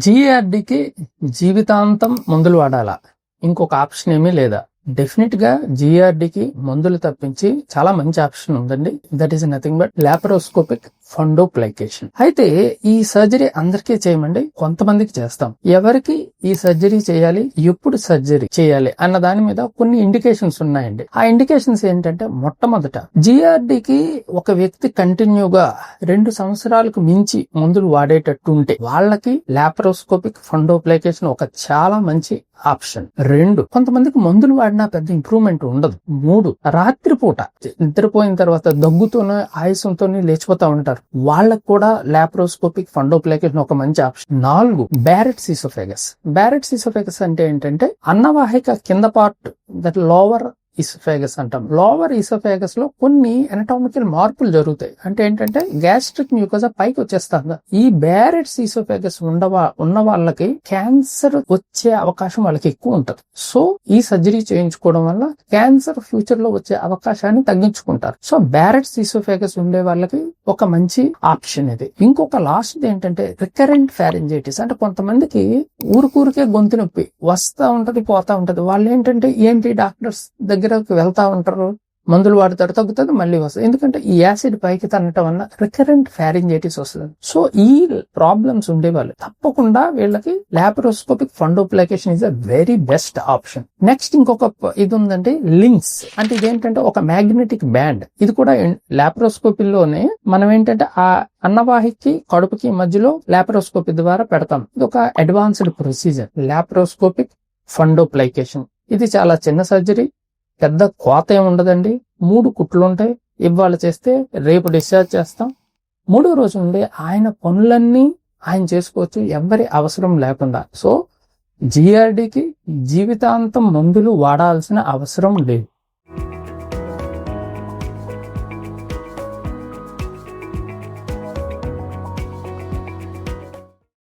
జీఆర్డీకి జీవితాంతం మందులు వాడాలా? ఇంకొక ఆప్షన్ ఏమీ లేదా? డెఫినెట్ గా జీఆర్డీకి మందులు తప్పించి చాలా మంచి ఆప్షన్ ఉందండి. That is nothing but laparoscopic fundoplication. అయితే ఈ సర్జరీ అందరికీ చేయమండి, కొంతమందికి చేస్తాం. ఎవరికి ఈ సర్జరీ చేయాలి, ఎప్పుడు సర్జరీ చేయాలి అన్న దాని మీద కొన్ని ఇండికేషన్స్ ఉన్నాయండి. ఆ ఇండికేషన్స్ ఏంటంటే, మొట్టమొదట జీఆర్డీకి ఒక వ్యక్తి కంటిన్యూగా 2 సంవత్సరాలకు మించి మందులు వాడేటట్టు ఉంటే వాళ్ళకి లాప్రోస్కోపిక్ ఫండోప్లైకేషన్ ఒక చాలా మంచి ఆప్షన్. 2, కొంతమందికి మందులు వాడినా పెద్ద ఇంప్రూవ్మెంట్ ఉండదు. 3, రాత్రిపూట నిద్రపోయిన తర్వాత దగ్గుతోనే ఆయాసంతోనే లేచిపోతా ఉంటారు, వాళ్ళకు కూడా లాప్రోస్కోపిక్ ఫండోప్లైకేషన్ ఒక మంచి option. 4, barrettes oesophagus. Barrettes oesophagus అంటే ఏంటంటే, అన్నవాహిక కింద పార్ట్, దట్ లోవర్ ఈసోఫేగస్ అంటాం. లోవర్ ఈసోఫేగస్ లో కొన్ని ఎనటామికల్ మార్పులు జరుగుతాయి. అంటే ఏంటంటే, గ్యాస్ట్రిక్ మ్యూకోజా పైకి వచ్చేస్తుంది. ఈ బ్యారెట్స్ ఈసోఫేగస్ ఉన్న వాళ్ళకి క్యాన్సర్ వచ్చే అవకాశం వాళ్ళకి ఎక్కువ ఉంటది. సో ఈ సర్జరీ చేయించుకోవడం వల్ల క్యాన్సర్ ఫ్యూచర్ లో వచ్చే అవకాశాన్ని తగ్గించుకుంటారు. సో బ్యారెట్స్ ఈసోఫేగస్ ఉండే వాళ్ళకి ఒక మంచి ఆప్షన్ ఇది. ఇంకొక లాస్ట్ ఏంటంటే, రికరెంట్ ఫారింజైటిస్. అంటే కొంతమందికి ఊరికే గొంతు నొప్పి వస్తా ఉంటది, పోతా ఉంటది. వాళ్ళు ఏంటంటే ఏంటి డాక్టర్స్ దగ్గరకు వెళ్తా ఉంటారు, మందులు వాడతారు, తగ్గుతుంది, మళ్ళీ వస్తుంది. ఎందుకంటే ఈ యాసిడ్ పైకి తన్నటం వల్ల రికరెంట్ ఫారింజైటిస్ వస్తుంది. సో ఈ ప్రాబ్లమ్స్ ఉండేవాళ్ళు తప్పకుండా వీళ్ళకి laparoscopic fundoplication is a very best option. Next ఇంకొక ఇది ఉందంటే, లింక్స్. అంటే ఇదేంటంటే ఒక మ్యాగ్నెటిక్ బ్యాండ్. ఇది కూడా లాప్రోస్కోపీలోనే మనం ఏంటంటే ఆ అన్నవాహికి కడుపుకి మధ్యలో లాప్రోస్కోపీ ద్వారా పెడతాం. ఇది ఒక అడ్వాన్స్డ్ ప్రొసీజర్, లాప్రోస్కోపిక్ ఫండోప్లైకేషన్. ఇది చాలా చిన్న సర్జరీ, పెద్ద కోత ఏమి ఉండదండి. 3 కుట్లు ఉంటాయి. ఇవాళ చేస్తే రేపు డిశ్చార్జ్ చేస్తాం. 3వ రోజు నుండి ఆయన పనులన్నీ ఆయన చేసుకోవచ్చు, ఎవరి అవసరం లేకుండా. సో జీఆర్డీకి జీవితాంతం మందులు వాడాల్సిన అవసరం లేదు.